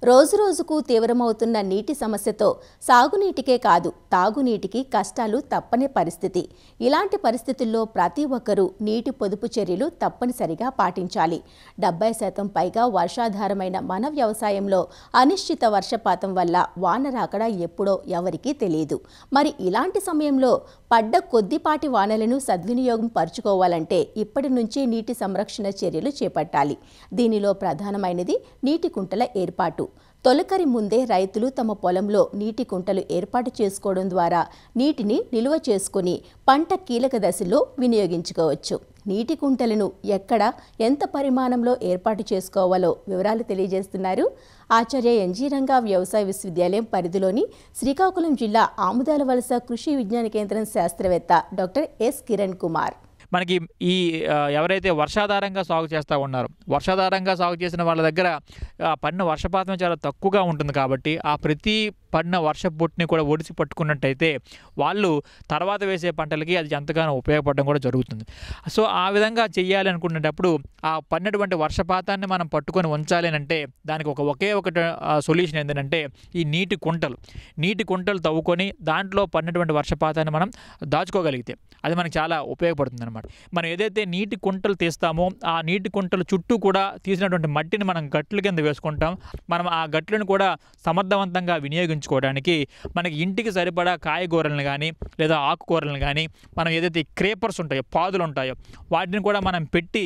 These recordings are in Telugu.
రోజురోజుకు తీవ్రమవుతున్న నీటి సమస్యతో సాగునీటికే కాదు తాగునీటికి కష్టాలు తప్పని పరిస్థితి. ఇలాంటి పరిస్థితుల్లో ప్రతి ఒక్కరూ నీటి పొదుపు చర్యలు తప్పనిసరిగా పాటించాలి. 70% పైగా వర్షాధారమైన మన వ్యవసాయంలో అనిశ్చిత వర్షపాతం వల్ల వాన రాకడ ఎప్పుడో ఎవరికీ తెలియదు. మరి ఇలాంటి సమయంలో పడ్డ కొద్దిపాటి వానలను సద్వినియోగం పరుచుకోవాలంటే ఇప్పటి నుంచే నీటి సంరక్షణ చర్యలు చేపట్టాలి. దీనిలో ప్రధానమైనది నీటి కుంటల ఏర్పాటు. తొలకరి ముందే రైతులు తమ పొలంలో నీటి కుంటలు ఏర్పాటు చేసుకోవడం ద్వారా నీటిని నిల్వ చేసుకుని పంట కీలక దశలో వినియోగించుకోవచ్చు. నీటి కుంటలను ఎక్కడ ఎంత పరిమాణంలో ఏర్పాటు చేసుకోవాలో వివరాలు తెలియజేస్తున్నారు ఆచార్య ఎన్జీ రంగా వ్యవసాయ విశ్వవిద్యాలయం పరిధిలోని శ్రీకాకుళం జిల్లా ఆముదాలవలస కృషి విజ్ఞాన కేంద్రం శాస్త్రవేత్త డాక్టర్ ఎస్ కిరణ్ కుమార్. మనకి ఈ ఎవరైతే వర్షాధారంగా సాగు చేస్తూ ఉన్నారో వర్షాధారంగా సాగు చేసిన వాళ్ళ దగ్గర పడిన వర్షపాతం చాలా తక్కువగా ఉంటుంది. కాబట్టి ఆ ప్రతి పడిన వర్షపు కూడా ఒడిసి పట్టుకున్నట్టయితే వాళ్ళు తర్వాత వేసే పంటలకి అది ఎంతగానో ఉపయోగపడడం కూడా జరుగుతుంది. సో ఆ విధంగా చేయాలి అనుకునేటప్పుడు ఆ పడినటువంటి వర్షపాతాన్ని మనం పట్టుకొని ఉంచాలి అంటే దానికి ఒకే ఒకటి సొల్యూషన్ ఏంటంటే ఈ నీటి కుంటలు తవ్వుకొని దాంట్లో పడినటువంటి వర్షపాతాన్ని మనం దాచుకోగలిగితే అది మనకు చాలా ఉపయోగపడుతుంది అనమాట. మనం ఏదైతే నీటి కుంటలు తీస్తామో ఆ నీటి కుంటలు చుట్టూ కూడా తీసినటువంటి మట్టిని మనం గట్ల కింద వేసుకుంటాం. మనం ఆ గట్లను కూడా సమర్థవంతంగా వినియోగించుకోవడానికి మనకి ఇంటికి సరిపడా కాయగూరలను కానీ లేదా ఆకుకూరలను కానీ మనం ఏదైతే క్రేపర్స్ ఉంటాయో పాదులు ఉంటాయో వాటిని కూడా మనం పెట్టి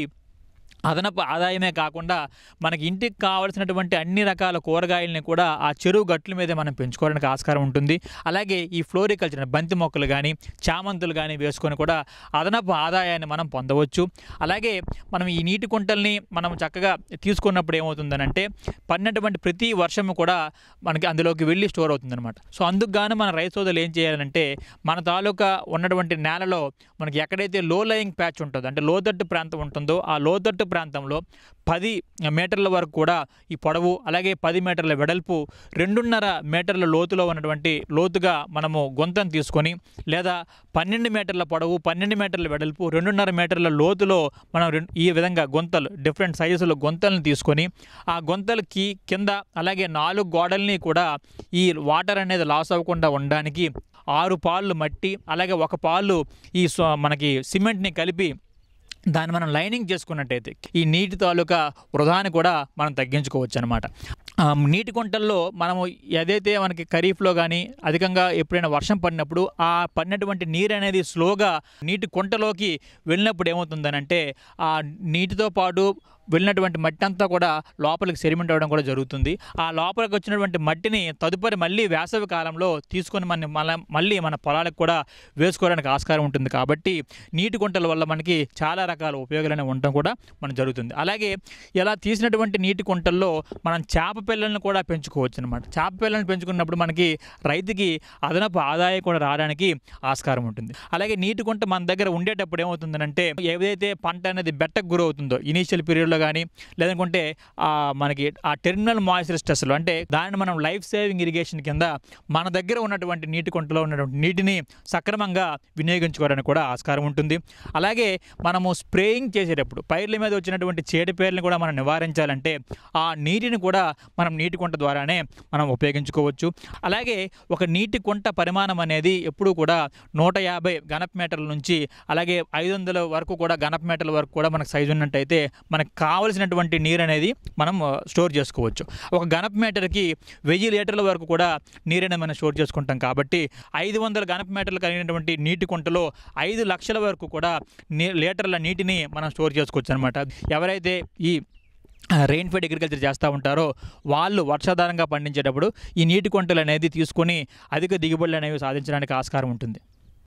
అదనపు ఆదాయమే కాకుండా మనకి ఇంటికి కావాల్సినటువంటి అన్ని రకాల కూరగాయలని కూడా ఆ చెరువు గట్ల మీదే మనం పెంచుకోవడానికి ఆస్కారం ఉంటుంది. అలాగే ఈ ఫ్లోరికల్చర్ బంతి మొక్కలు కానీ చామంతులు కానీ వేసుకొని కూడా అదనపు ఆదాయాన్ని మనం పొందవచ్చు. అలాగే మనం ఈ నీటి కుంటల్ని మనం చక్కగా తీసుకున్నప్పుడు ఏమవుతుందనంటే పడినటువంటి ప్రతి వర్షము కూడా మనకి అందులోకి వెళ్ళి స్టోర్ అవుతుందన్నమాట. సో అందుకు గాను మన రైతు సోదరులు ఏం చేయాలంటే మన తాలూకా ఉన్నటువంటి నేలలో మనకి ఎక్కడైతే లో లయింగ్ ప్యాచ్ ఉంటుందో అంటే లోతట్టు ప్రాంతం ఉంటుందో ఆ లోతట్టు ప్రాంతంలో 10 మీటర్ల వరకు కూడా ఈ పొడవు అలాగే 10 మీటర్ల వెడల్పు 2.5 మీటర్ల లోతుగా మనము గుంతను తీసుకొని లేదా 12 మీటర్ల పొడవు 12 మీటర్ల వెడల్పు 2.5 మీటర్ల లోతులో మనం ఈ విధంగా గుంతలు డిఫరెంట్ సైజుల గుంతలను తీసుకొని ఆ గుంతలకి కింద అలాగే 4 గోడల్ని కూడా ఈ వాటర్ అనేది లాస్ అవ్వకుండా ఉండడానికి 6 పాళ్ళు మట్టి అలాగే 1 పాలు ఈ మనకి సిమెంట్ని కలిపి దాన్ని మనం లైనింగ్ చేసుకున్నట్టయితే ఈ నీటి తాలూకా వృధాని కూడా మనం తగ్గించుకోవచ్చు అనమాట. నీటి కుంటల్లో మనము ఏదైతే మనకి ఖరీఫ్లో కానీ అధికంగా ఎప్పుడైనా వర్షం పడినప్పుడు ఆ పడినటువంటి నీరు అనేది స్లోగా నీటి కుంటలోకి వెళ్ళినప్పుడు ఏమవుతుందనంటే ఆ నీటితో పాటు వెళ్ళినటువంటి మట్టి అంతా కూడా లోపలికి సెడిమెంట్ అవ్వడం కూడా జరుగుతుంది. ఆ లోపలికి వచ్చినటువంటి మట్టిని తదుపరి మళ్ళీ వేసవి కాలంలో తీసుకొని మళ్ళీ మన పొలాలకు కూడా వేసుకోవడానికి ఆస్కారం ఉంటుంది. కాబట్టి నీటి కుంటల వల్ల మనకి చాలా రకాల ఉపయోగాలు ఉండటం కూడా మనకు జరుగుతుంది. అలాగే ఇలా తీసినటువంటి నీటి కుంటల్లో మనం చేప పిల్లలను కూడా పెంచుకోవచ్చు అనమాట. చేప పిల్లలను పెంచుకున్నప్పుడు మనకి రైతుకి అదనపు ఆదాయం కూడా రావడానికి ఆస్కారం ఉంటుంది. అలాగే నీటి కుంట మన దగ్గర ఉండేటప్పుడు ఏమవుతుందంటే ఏదైతే పంట అనేది బెట్టకు గురవుతుందో ఇనీషియల్ పీరియడ్లో కానీ లేదనుకుంటే మనకి ఆ టెర్మినల్ మాయిశ్చర్ స్ట్రెస్లో అంటే దాన్ని మనం లైఫ్ సేవింగ్ ఇరిగేషన్ కింద మన దగ్గర ఉన్నటువంటి నీటి కుంటలో ఉన్నటువంటి నీటిని సక్రమంగా వినియోగించుకోవడానికి కూడా ఆస్కారం ఉంటుంది. అలాగే మనము స్ప్రేయింగ్ చేసేటప్పుడు పైర్ల మీద వచ్చినటువంటి చీడపీడలను కూడా మనం నివారించాలంటే ఆ నీటిని కూడా మనం నీటి కుంట ద్వారానే మనం ఉపయోగించుకోవచ్చు. అలాగే ఒక నీటి కుంట పరిమాణం అనేది ఎప్పుడూ కూడా 150 ఘనపు మీటర్ల నుంచి అలాగే 500 వరకు కూడా ఘనపు మీటర్ల వరకు కూడా మనకు సైజు ఉన్నట్టయితే మనకు కావలసినటువంటి నీరు అనేది మనం స్టోర్ చేసుకోవచ్చు. ఒక ఘనపు మీటర్కి 1000 లీటర్ల వరకు కూడా నీరు అనేది మనం స్టోర్ చేసుకుంటాం. కాబట్టి 500 ఘనపు మీటర్లు కలిగినటువంటి నీటి కుంటలో 5 లక్షల వరకు కూడా లీటర్ల నీటిని మనం స్టోర్ చేసుకోవచ్చు అనమాట. ఎవరైతే ఈ రెయిన్ ఫెడ్ అగ్రికల్చర్ చేస్తూ ఉంటారో వాళ్ళు వర్షాధారంగా పండించేటప్పుడు ఈ నీటి కుంటలు అనేది తీసుకొని అధిక దిగుబడులు అనేవి సాధించడానికి ఆస్కారం ఉంటుంది.